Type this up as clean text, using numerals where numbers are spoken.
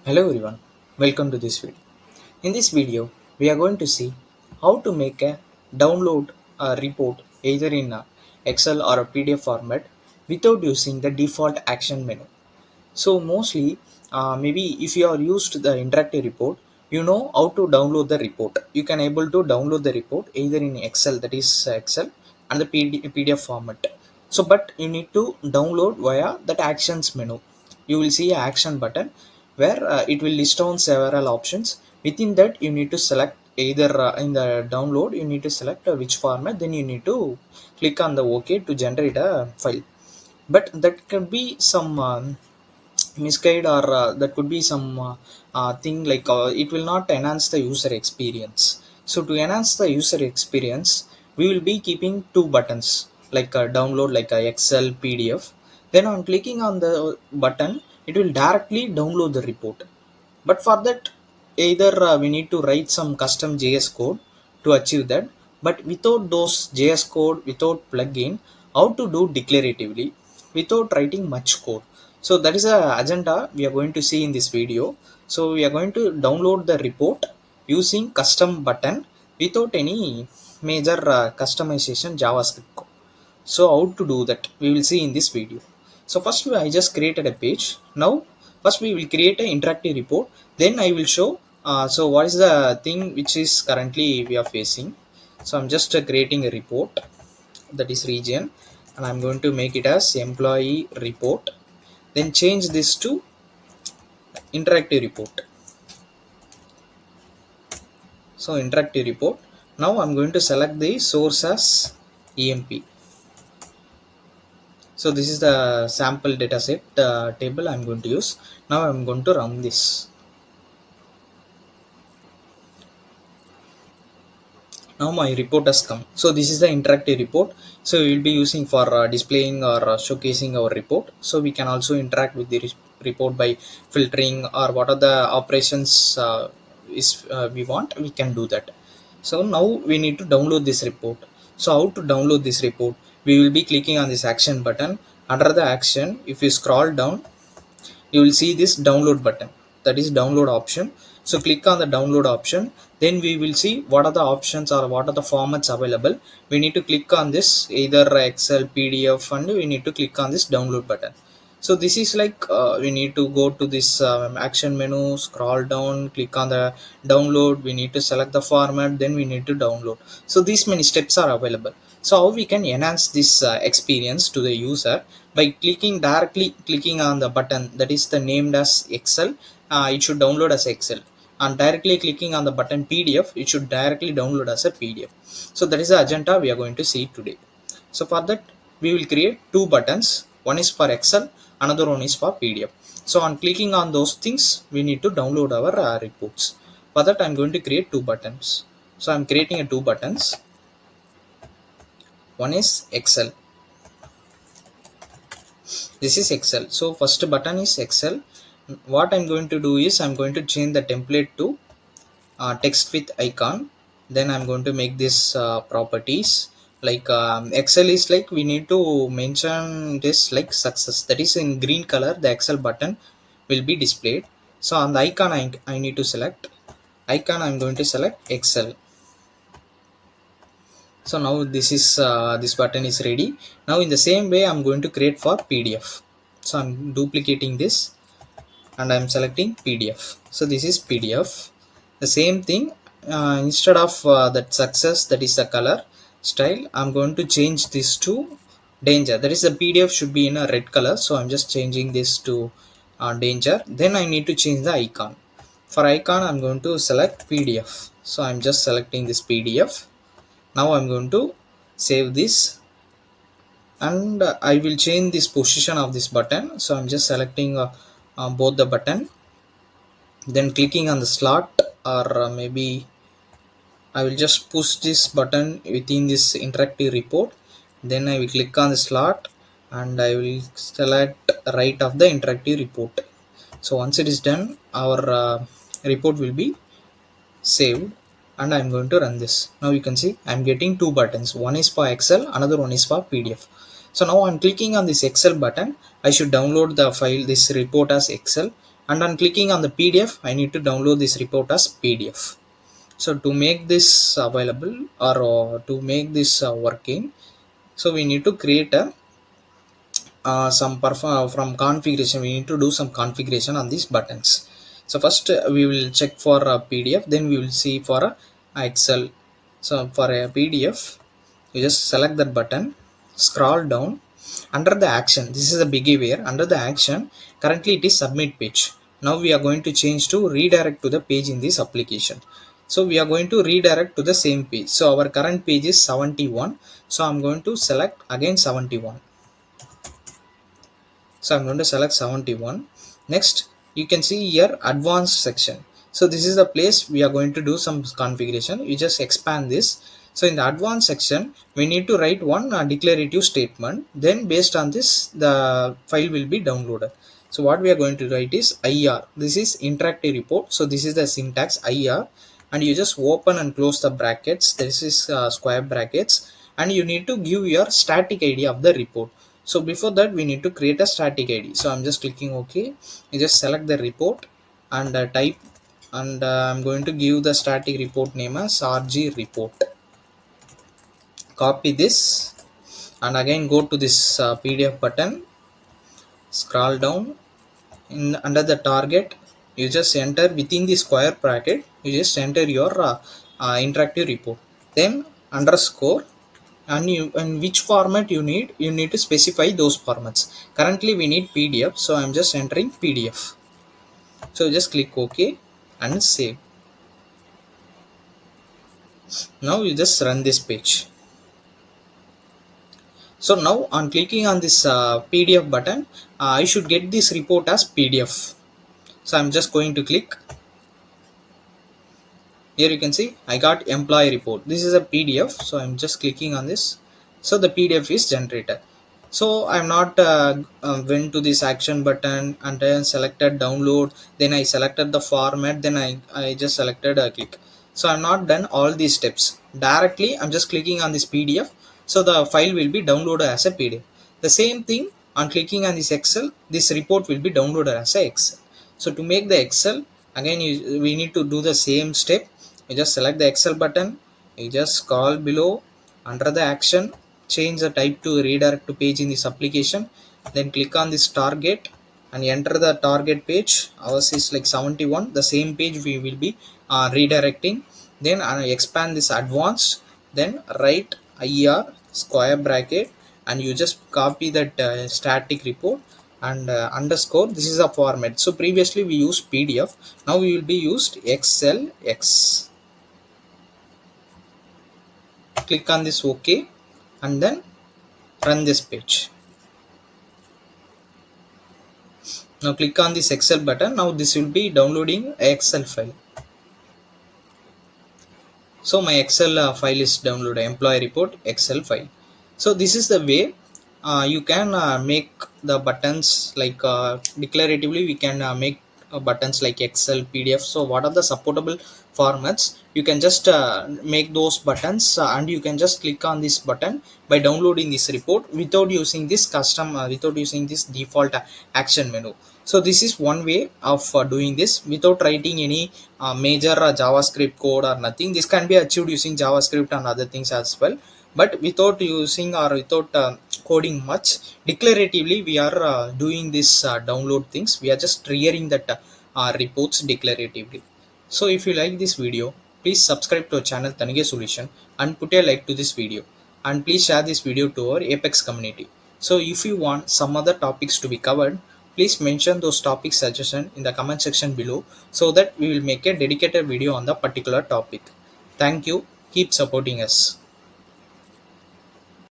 Hello everyone, welcome to this video. In this video, we are going to see how to make a download a report either in a Excel or a PDF format without using the default action menu. So mostly, maybe if you are used to the interactive report, you know how to download the report. You can able to download the report either in Excel, that is Excel, and the PDF format. So, but you need to download via that actions menu. You will see a action button where it will list down several options. Within that, you need to select either in the download. You need to select which format. Then you need to click on the OK to generate a file. But that could be some misguide or that could be some thing like it will not enhance the user experience. So to enhance the user experience, we will be keeping two buttons like download like Excel PDF. Then on clicking on the button, it will directly download the report. But for that, either we need to write some custom JS code to achieve that. But without those JS code, without plugin, how to do declaratively without writing much code. So that is a agenda we are going to see in this video. So we are going to download the report using custom button without any major customization JavaScript code. So how to do that we will see in this video. So first I just created a page. Now first we will create an interactive report, then I will show so what is the thing which is currently we are facing. So I'm just creating a report, that is region, and I'm going to make it as employee report, then change this to interactive report. So interactive report. Now I'm going to select the source as emp. So this is the sample dataset table I'm going to use. Now I'm going to run this. Now my report has come. So this is the interactive report. So we will be using for displaying or showcasing our report. So we can also interact with the report by filtering or what are the operations we want, we can do that. So now we need to download this report. So how to download this report? We will be clicking on this action button. Under the action, if you scroll down, you will see this download button, that is download option. So click on the download option, then we will see what are the options or what are the formats available. We need to click on this either Excel, PDF, and we need to click on this download button. So this is like we need to go to this action menu, scroll down, click on the download, we need to select the format, then we need to download. So these many steps are available. So how we can enhance this experience to the user? By directly clicking on the button that is the named as Excel, it should download as Excel, and directly clicking on the button PDF, it should directly download as a PDF. So that is the agenda we are going to see today. So for that, we will create two buttons. One is for Excel, another one is for PDF. So on clicking on those things, we need to download our reports. For that, I'm going to create two buttons. So I'm creating two buttons. One is Excel. This is Excel. So first button is Excel. What I'm going to do is I'm going to change the template to text with icon. Then I'm going to make this properties like Excel is like we need to mention this like success, that is in green color the Excel button will be displayed. So on the icon, I need to select icon. I'm going to select Excel. So now this is this button is ready. Now in the same way, I'm going to create for PDF. So I'm duplicating this and I'm selecting PDF. So this is PDF. The same thing, instead of that success, that is the color style, I'm going to change this to danger, that is the PDF should be in a red color. So I'm just changing this to danger. Then I need to change the icon. For icon, I'm going to select PDF. So I'm just selecting this PDF. Now I'm going to save this, and I will change this position of this button. So I'm just selecting both the button, then clicking on the slot, or maybe I will just push this button within this interactive report. Then I will click on the slot and I will select right of the interactive report. So once it is done, our report will be saved, and I'm going to run this. Now you can see I'm getting two buttons. One is for Excel, another one is for PDF. So now I'm clicking on this Excel button. I should download the file, this report as Excel. and on clicking on the PDF I need to download this report as PDF. So to make this available, or to make this working, so we need to create a from configuration. We need to do some configuration on these buttons. So first we will check for a PDF, then we will see for a Excel. So for a PDF, you just select that button, scroll down under the action. This is a behavior. Under the action, currently it is submit page. Now we are going to change to redirect to the page in this application. So we are going to redirect to the same page. So our current page is 71, so I'm going to select again 71. So I'm going to select 71. Next, you can see here advanced section. So this is the place we are going to do some configuration. You just expand this. So in the advanced section, we need to write one declarative statement. Then based on this, the file will be downloaded. So what we are going to write is IR. This is interactive report. So this is the syntax IR, and you just open and close the brackets. This is square brackets, and you need to give your static ID of the report. So before that, we need to create a static ID. So I'm just clicking OK. You just select the report and type, and I'm going to give the static report name as RG report. Copy this and again go to this PDF button, scroll down under the target. You just enter within the square bracket, you just enter your interactive report, then underscore, and which format you need to specify those formats. Currently we need PDF, so I'm just entering PDF. So just click OK and save. Now you just run this page. So now on clicking on this PDF button, I should get this report as PDF. So I'm just going to click. Here you can see I got employee report. This is a PDF, so I'm just clicking on this. So the PDF is generated. So I'm not went to this action button and then selected download, then I selected the format, then I just selected a click. So I'm not done all these steps. Directly I'm just clicking on this PDF, so the file will be downloaded as a PDF. The same thing on clicking on this Excel, this report will be downloaded as a Excel. So to make the Excel, again we need to do the same step. You just select the Excel button, you just scroll below under the action, change the type to redirect to page in this application, then click on this target and enter the target page. Ours is like 71, the same page we will be redirecting. Then expand this advanced, then write IR square bracket, and you just copy that static report and underscore. This is a format. So previously we used PDF, now we will be used XLX. Click on this OK and then run this page. Now click on this Excel button. Now this will be downloading a Excel file. So my Excel file is downloaded, employee report Excel file. So this is the way you can make the buttons like declaratively. We can make buttons like Excel, PDF. So what are the supportable formats? You can just make those buttons and you can just click on this button by downloading this report without using this custom without using this default action menu. So this is one way of doing this without writing any major JavaScript code or nothing. This can be achieved using JavaScript and other things as well, but without using or without coding much. Declaratively we are doing this download things. We are just triggering that reports declaratively. So if you like this video, please subscribe to our channel Thanige Solution and put a like to this video, and please share this video to our Apex community. So if you want some other topics to be covered, please mention those topic suggestions in the comment section below, so that we will make a dedicated video on the particular topic. Thank you. Keep supporting us.